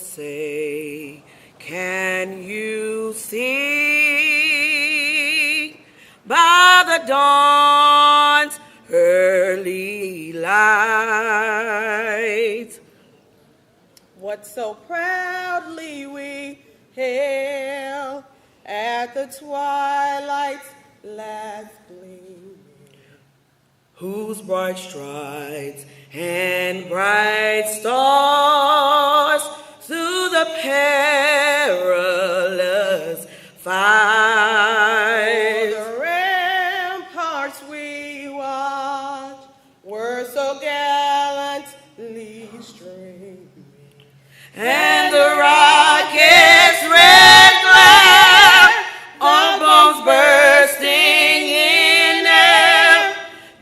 say, can you see by the dawn's early light what so proudly we hailed at the twilight's last gleam, whose bright strides and bright stars through the perilous fight. The ramparts we watched were so gallantly streaming, and the rocket's red glare on bones bursting in air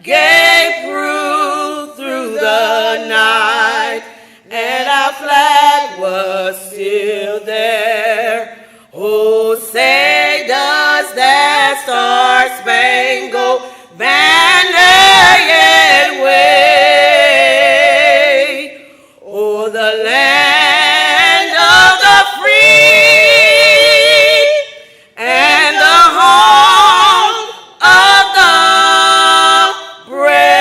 gave proof through the night, and our flag was still there. Oh, say does that star-spangled banner yet wave o'er the land of the free and the home of the brave.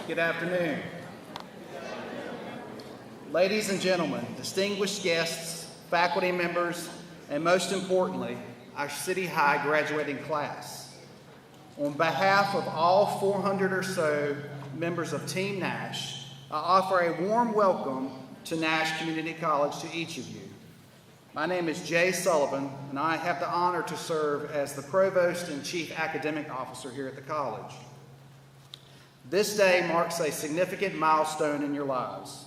Good afternoon. Ladies and gentlemen, distinguished guests, faculty members, and most importantly, our City High graduating class. On behalf of all 400 or so members of Team Nash, I offer a warm welcome to Nash Community College to each of you. My name is Jay Sullivan, and I have the honor to serve as the Provost and Chief Academic Officer here at the college. This day marks a significant milestone in your lives,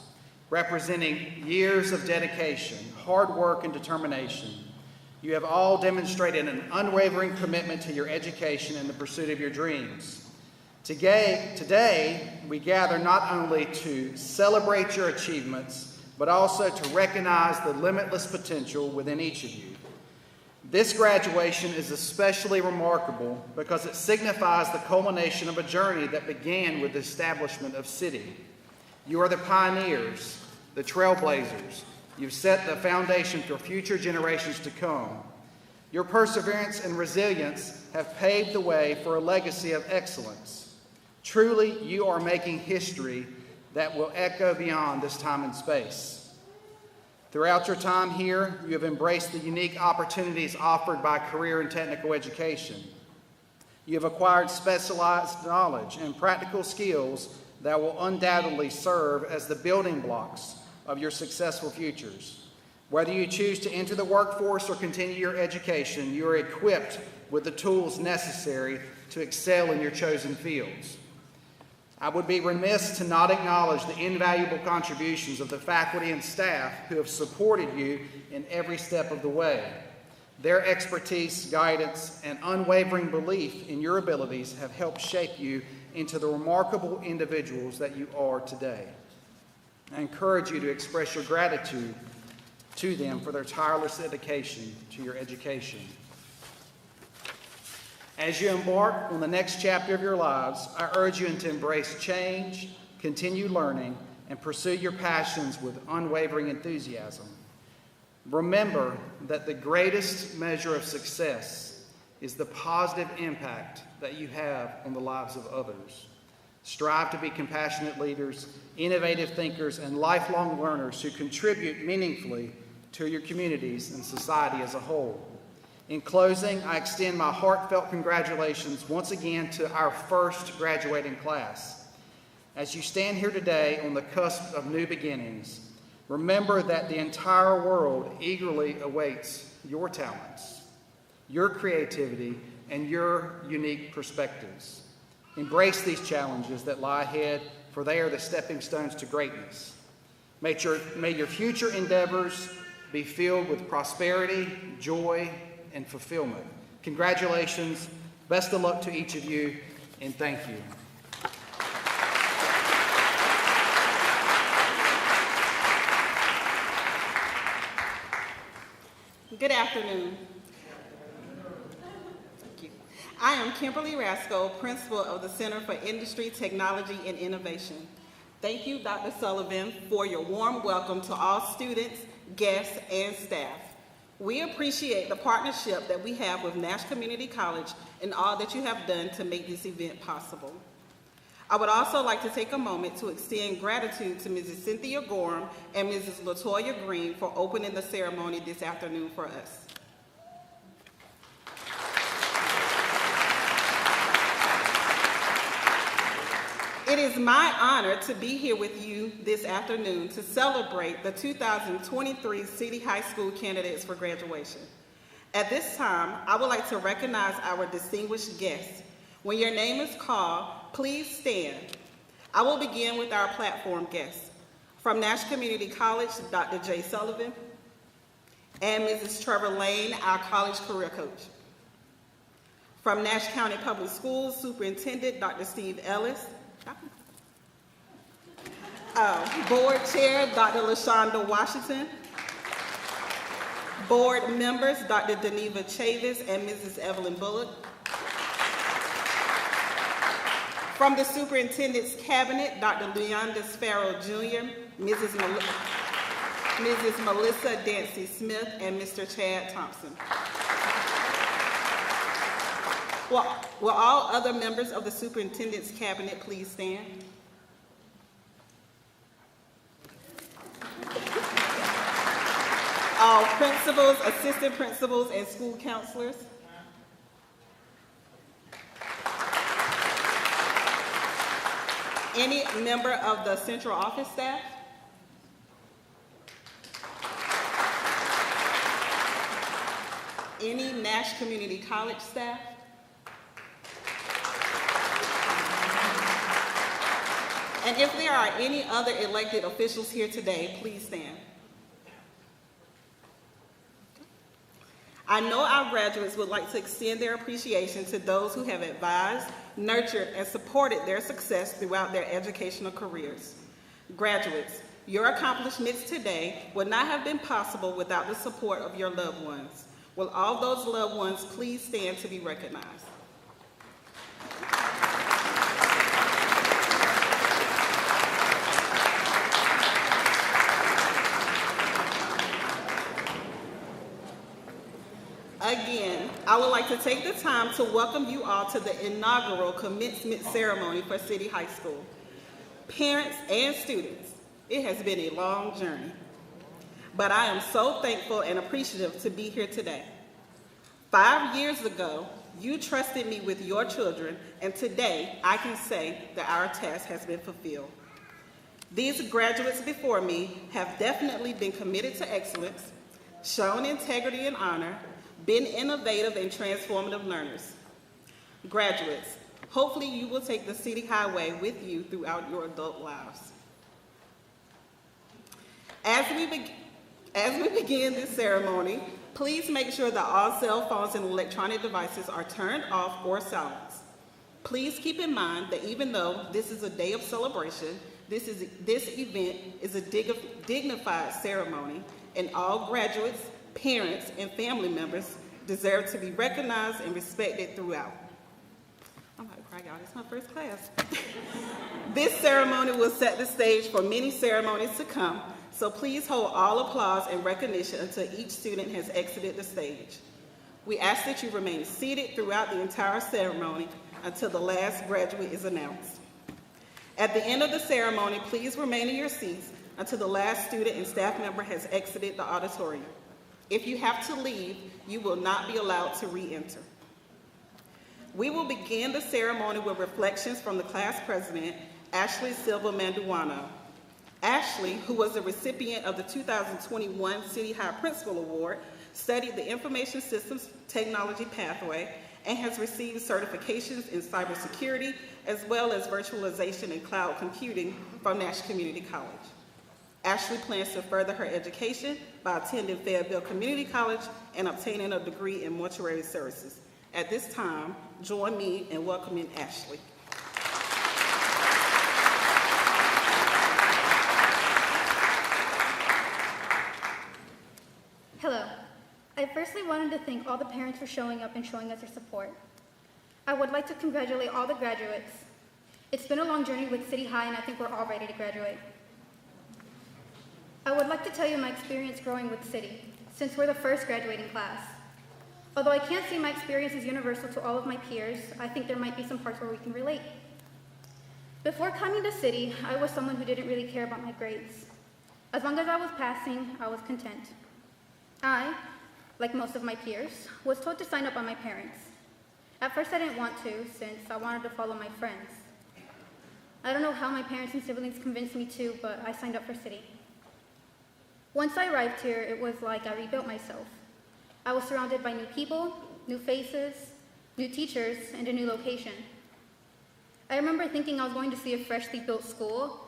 representing years of dedication, hard work, and determination. You have all demonstrated an unwavering commitment to your education and the pursuit of your dreams. Today, we gather not only to celebrate your achievements, but also to recognize the limitless potential within each of you. This graduation is especially remarkable because it signifies the culmination of a journey that began with the establishment of CITI. You are the pioneers, the trailblazers. You've set the foundation for future generations to come. Your perseverance and resilience have paved the way for a legacy of excellence. Truly, you are making history that will echo beyond this time and space. Throughout your time here, you have embraced the unique opportunities offered by career and technical education. You have acquired specialized knowledge and practical skills that will undoubtedly serve as the building blocks of your successful futures. Whether you choose to enter the workforce or continue your education, you are equipped with the tools necessary to excel in your chosen fields. I would be remiss to not acknowledge the invaluable contributions of the faculty and staff who have supported you in every step of the way. Their expertise, guidance, and unwavering belief in your abilities have helped shape you into the remarkable individuals that you are today. I encourage you to express your gratitude to them for their tireless dedication to your education. As you embark on the next chapter of your lives, I urge you to embrace change, continue learning, and pursue your passions with unwavering enthusiasm. Remember that the greatest measure of success is the positive impact that you have on the lives of others. Strive to be compassionate leaders, innovative thinkers, and lifelong learners who contribute meaningfully to your communities and society as a whole. In closing, I extend my heartfelt congratulations once again to our first graduating class. As you stand here today on the cusp of new beginnings, remember that the entire world eagerly awaits your talents, your creativity, and your unique perspectives. Embrace these challenges that lie ahead, for they are the stepping stones to greatness. May your future endeavors be filled with prosperity, joy, and fulfillment. Congratulations, best of luck to each of you, and thank you. Good afternoon. Thank you. I am Kimberly Rasco, Principal of the Center for Industry, Technology, and Innovation. Thank you, Dr. Sullivan, for your warm welcome to all students, guests, and staff. We appreciate the partnership that we have with Nash Community College and all that you have done to make this event possible. I would also like to take a moment to extend gratitude to Mrs. Cynthia Gorham and Mrs. LaToya Green for opening the ceremony this afternoon for us. It is my honor to be here with you this afternoon to celebrate the 2023 City High School candidates for graduation. At this time, I would like to recognize our distinguished guests. When your name is called, please stand. I will begin with our platform guests. From Nash Community College, Dr. Jay Sullivan, and Mrs. Trevor Lane, our college career coach. From Nash County Public Schools, Superintendent Dr. Steve Ellis. Board Chair, Dr. LaShonda Washington. Board members, Dr. Deneva Chavis and Mrs. Evelyn Bullock. From the Superintendent's Cabinet, Dr. Leonda Sparrow Jr., Mrs. Melissa Dancy Smith, and Mr. Chad Thompson. Will all other members of the Superintendent's Cabinet please stand? All principals, assistant principals, and school counselors. Any member of the central office staff? Any Nash Community College staff? And if there are any other elected officials here today, please stand. I know our graduates would like to extend their appreciation to those who have advised, nurtured, and supported their success throughout their educational careers. Graduates, your accomplishments today would not have been possible without the support of your loved ones. Will all those loved ones please stand to be recognized? Again, I would like to take the time to welcome you all to the inaugural commencement ceremony for City High School. Parents and students, it has been a long journey, but I am so thankful and appreciative to be here today. 5 years ago, you trusted me with your children, and today I can say that our task has been fulfilled. These graduates before me have definitely been committed to excellence, shown integrity and honor, been innovative and transformative learners. Graduates, hopefully you will take the City Highway with you throughout your adult lives. As we begin this ceremony, please make sure that all cell phones and electronic devices are turned off or silenced. Please keep in mind that even though this is a day of celebration, this event is a dignified ceremony, and all graduates, parents, and family members deserve to be recognized and respected throughout. I'm about to cry, y'all. It's my first class. This ceremony will set the stage for many ceremonies to come, so please hold all applause and recognition until each student has exited the stage. We ask that you remain seated throughout the entire ceremony until the last graduate is announced. At the end of the ceremony, please remain in your seats until the last student and staff member has exited the auditorium. If you have to leave, you will not be allowed to re-enter. We will begin the ceremony with reflections from the class president, Ashley Silva Manduano. Ashley, who was the recipient of the 2021 City High Principal Award, studied the Information Systems Technology pathway and has received certifications in cybersecurity as well as virtualization and cloud computing from Nash Community College. Ashley plans to further her education by attending Fayetteville Community College and obtaining a degree in mortuary services. At this time, join me in welcoming Ashley. Hello. I wanted to thank all the parents for showing up and showing us their support. I would like to congratulate all the graduates. It's been a long journey with City High, and I think we're all ready to graduate. I would like to tell you my experience growing with City, since we're the first graduating class. Although I can't say my experience is universal to all of my peers, I think there might be some parts where we can relate. Before coming to City, I was someone who didn't really care about my grades. As long as I was passing, I was content. I, like most of my peers, was told to sign up by my parents. At first I didn't want to, since I wanted to follow my friends. I don't know how my parents and siblings convinced me to, but I signed up for City. Once I arrived here, it was like I rebuilt myself. I was surrounded by new people, new faces, new teachers, and a new location. I remember thinking I was going to see a freshly built school,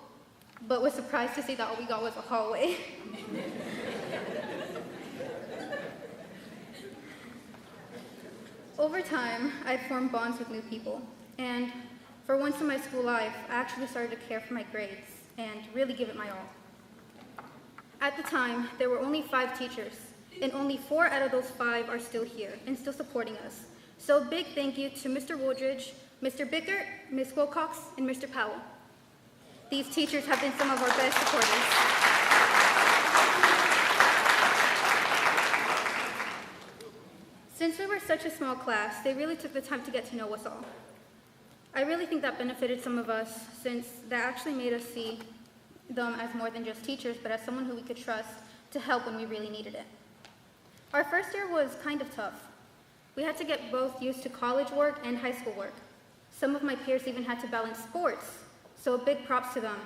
but was surprised to see that all we got was a hallway. Over time, I formed bonds with new people, and for once in my school life, I actually started to care for my grades and really give it my all. At the time, there were only 5 teachers, and only 4 out of those 5 are still here and still supporting us. So big thank you to Mr. Woodridge, Mr. Bickert, Ms. Wilcox, and Mr. Powell. These teachers have been some of our best supporters. Since we were such a small class, they really took the time to get to know us all. I really think that benefited some of us, since that actually made us see them as more than just teachers, but as someone who we could trust to help when we really needed it. Our first year was kind of tough. We had to get both used to college work and high school work. Some of my peers even had to balance sports, so big props to them.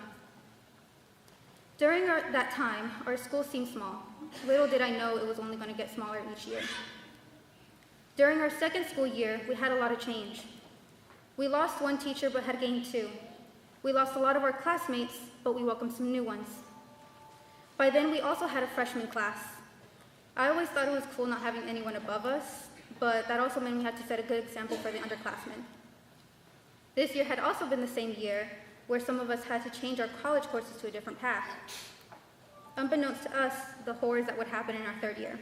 During that time, our school seemed small. Little did I know it was only going to get smaller each year. During our second school year, we had a lot of change. We lost 1 teacher but had gained 2. We lost a lot of our classmates, but we welcomed some new ones. By then, we also had a freshman class. I always thought it was cool not having anyone above us, but that also meant we had to set a good example for the underclassmen. This year had also been the same year where some of us had to change our college courses to a different path. Unbeknownst to us, the horrors that would happen in our third year.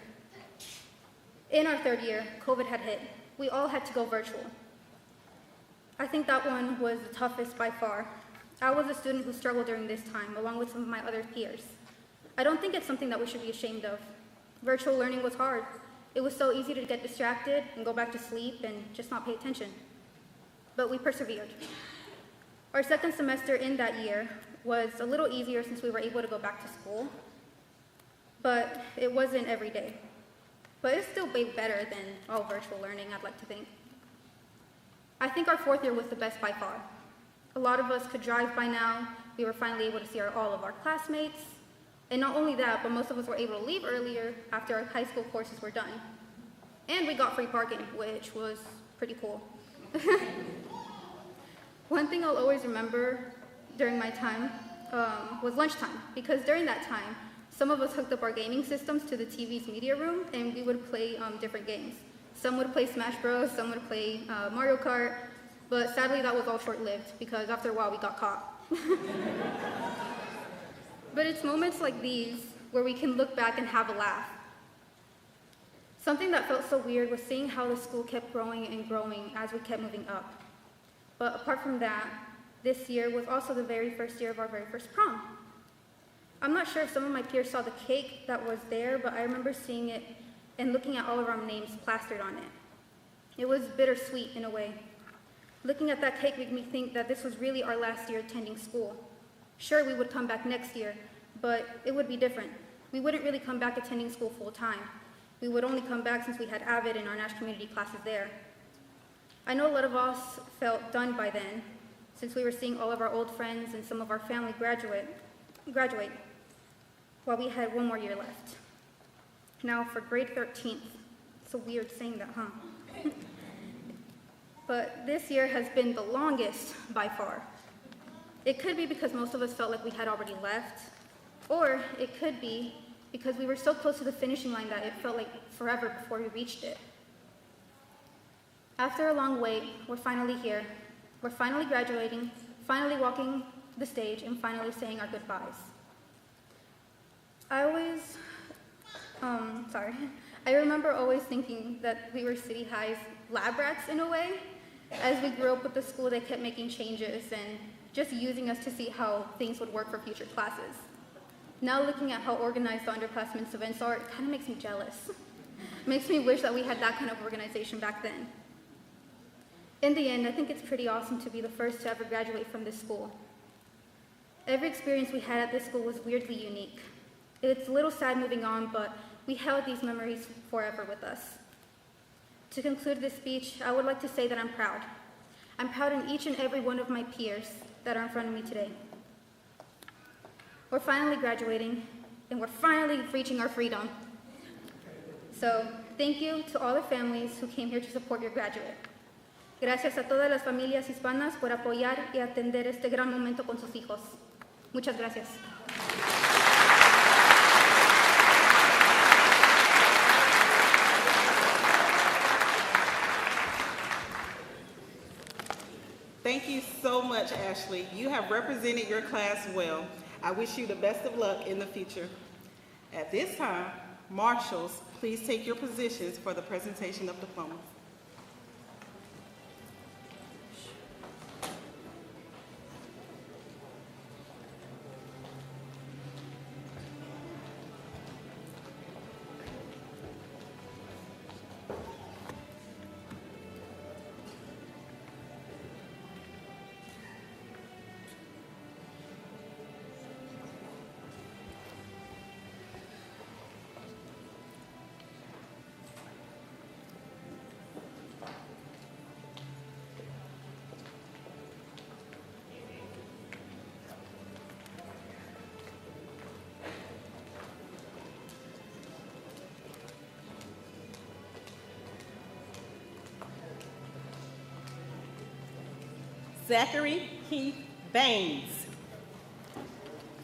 In our third year, COVID had hit. We all had to go virtual. I think that one was the toughest by far. I was a student who struggled during this time, along with some of my other peers. I don't think it's something that we should be ashamed of. Virtual learning was hard. It was so easy to get distracted and go back to sleep and just not pay attention. But we persevered. Our second semester in that year was a little easier since we were able to go back to school, but it wasn't every day. But it's still way better than all virtual learning, I'd like to think. I think our fourth year was the best by far. A lot of us could drive by now. We were finally able to see all of our classmates. And not only that, but most of us were able to leave earlier after our high school courses were done. And we got free parking, which was pretty cool. One thing I'll always remember during my time was lunchtime, because during that time, some of us hooked up our gaming systems to the TV's media room, and we would play different games. Some would play Smash Bros, some would play Mario Kart, but sadly that was all short-lived, because after a while we got caught. But it's moments like these where we can look back and have a laugh. Something that felt so weird was seeing how the school kept growing and growing as we kept moving up. But apart from that, this year was also the very first year of our very first prom. I'm not sure if some of my peers saw the cake that was there, but I remember seeing it and looking at all of our names plastered on it. It was bittersweet in a way. Looking at that cake made me think that this was really our last year attending school. Sure, we would come back next year, but it would be different. We wouldn't really come back attending school full time. We would only come back since we had AVID and our Nash community classes there. I know a lot of us felt done by then, since we were seeing all of our old friends and some of our family graduate, while we had 1 more year left. Now for grade 13th, it's so weird saying that, huh? But this year has been the longest by far. It could be because most of us felt like we had already left, or it could be because we were so close to the finishing line that it felt like forever before we reached it. After a long wait, we're finally here. We're finally graduating, finally walking the stage, and finally saying our goodbyes. I I remember always thinking that we were City High's lab rats in a way. As we grew up with the school, they kept making changes and just using us to see how things would work for future classes. Now looking at how organized the underclassmen's events are, it kind of makes me jealous. It makes me wish that we had that kind of organization back then. In the end, I think it's pretty awesome to be the first to ever graduate from this school. Every experience we had at this school was weirdly unique. It's a little sad moving on, but we held these memories forever with us. To conclude this speech, I would like to say that I'm proud. I'm proud in each and every one of my peers that are in front of me today. We're finally graduating, and we're finally reaching our freedom. So, thank you to all the families who came here to support your graduate. Gracias a todas las familias hispanas por apoyar y atender este gran momento con sus hijos. Muchas gracias. Thank you so much, Ashley. You have represented your class well. I wish you the best of luck in the future. At this time, marshals, please take your positions for the presentation of diplomas. Zachary Keith Baines.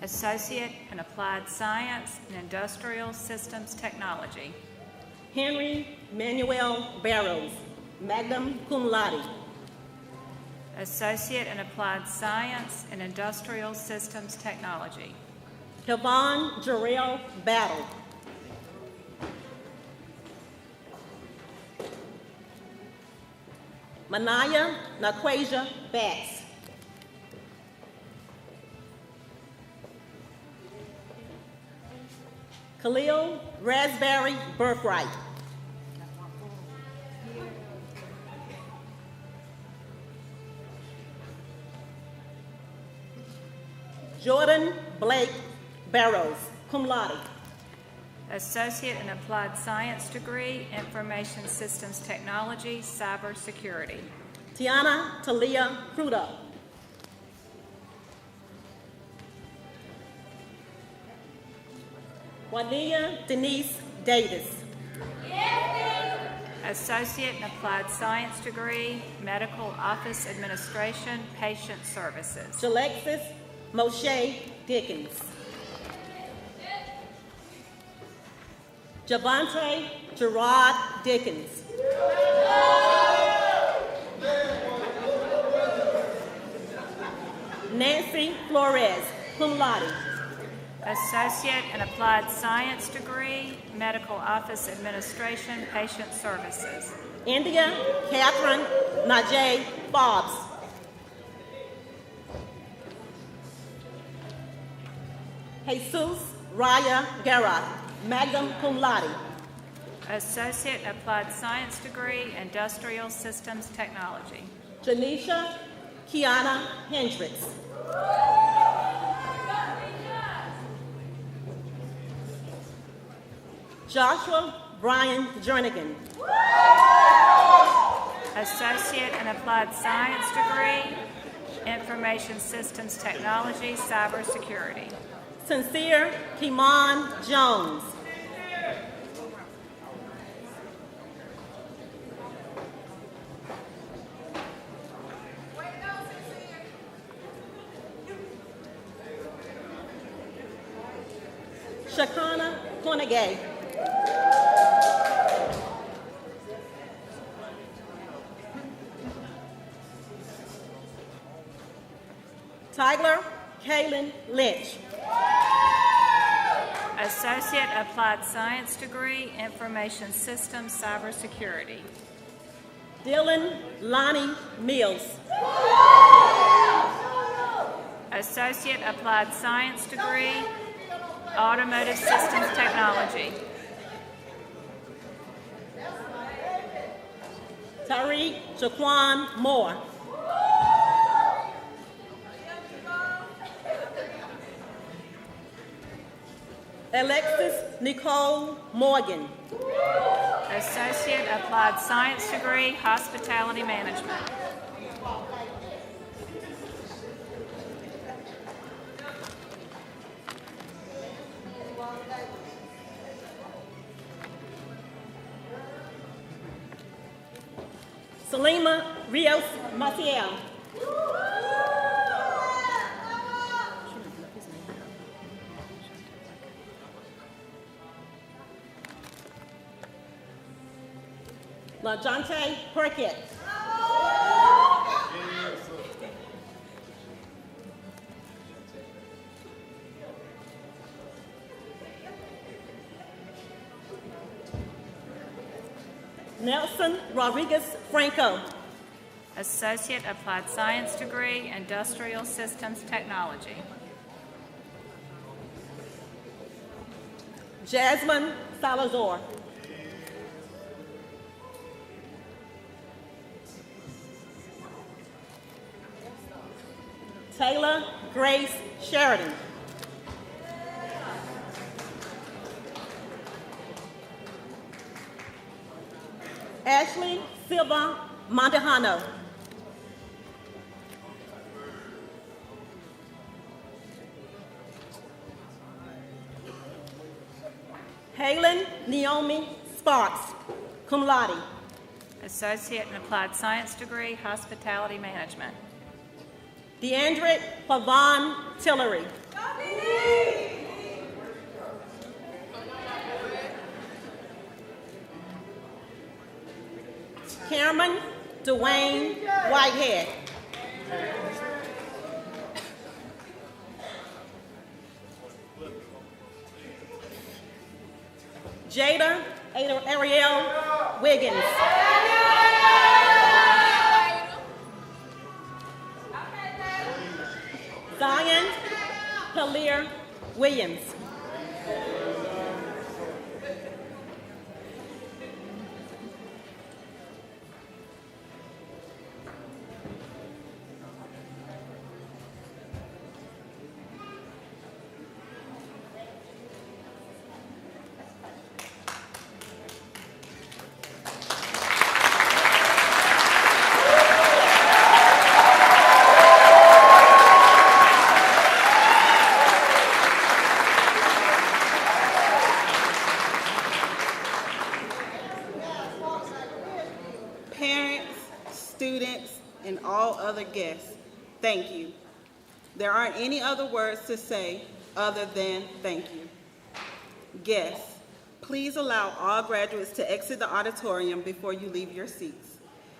Associate in Applied Science and Industrial Systems Technology. Henry Manuel Barrows, magna cum laude. Associate in Applied Science and Industrial Systems Technology. Kevon Jarrell Battle. Manaya Naquasia Bass. Khalil Raspberry Birthright. Jordan Blake Barrows, cum laude. Associate in Applied Science degree, Information Systems Technology, Cybersecurity. Tiana Talia Cruda. Juanilla Denise Davis. Associate in Applied Science degree, Medical Office Administration, Patient Services. Jalexis Moshe Dickens. Javante Gerard Dickens. Nancy Flores, cum laude. Associate in Applied Science degree, Medical Office Administration, Patient Services. India Catherine Najee Fobbs. Jesus Raya Garrett, magna cum laude. Associate in Applied Science degree, Industrial Systems Technology. Janisha Kiana Hendricks. Joshua Brian Jernigan. Associate in Applied Science degree, Information Systems Technology, Cybersecurity. Sincere Kimon Jones. Shakana Cornegay. Tyler Kaylin Lynch. Associate Applied Science degree, Information Systems, Cybersecurity. Dylan Lonnie Mills. Associate Applied Science degree, Automotive Systems Technology. Tariq Jaquan Moore. Alexis Nicole Morgan. Associate Applied Science degree, Hospitality Management. Salima Rios Maciel. LaJonte Perkett. Nelson Rodriguez Franco. Associate Applied Science degree, Industrial Systems Technology. Jasmine Salazar. Taylor Grace Sheridan. Ashley Silva Montejano. Halen Naomi Sparks, cum laude. Associate in Applied Science degree, Hospitality Management. DeAndre Pavon Tillery. Cameron Dwayne Whitehead. Jada Ariel Wiggins. Zion Kalir Williams. Guests, thank you. There aren't any other words to say other than thank you. Guests, please allow all graduates to exit the auditorium before you leave your seats.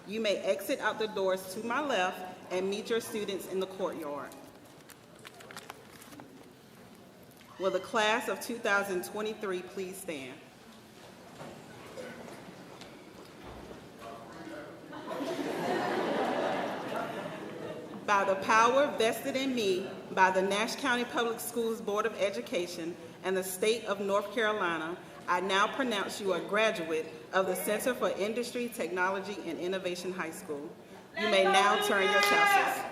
You may exit out the doors to my left and meet your students in the courtyard. Will the class of 2023 please stand? By the power vested in me by the Nash County Public Schools Board of Education and the state of North Carolina, I now pronounce you a graduate of the Center for Industry, Technology, and Innovation High School. You may now turn your tassels.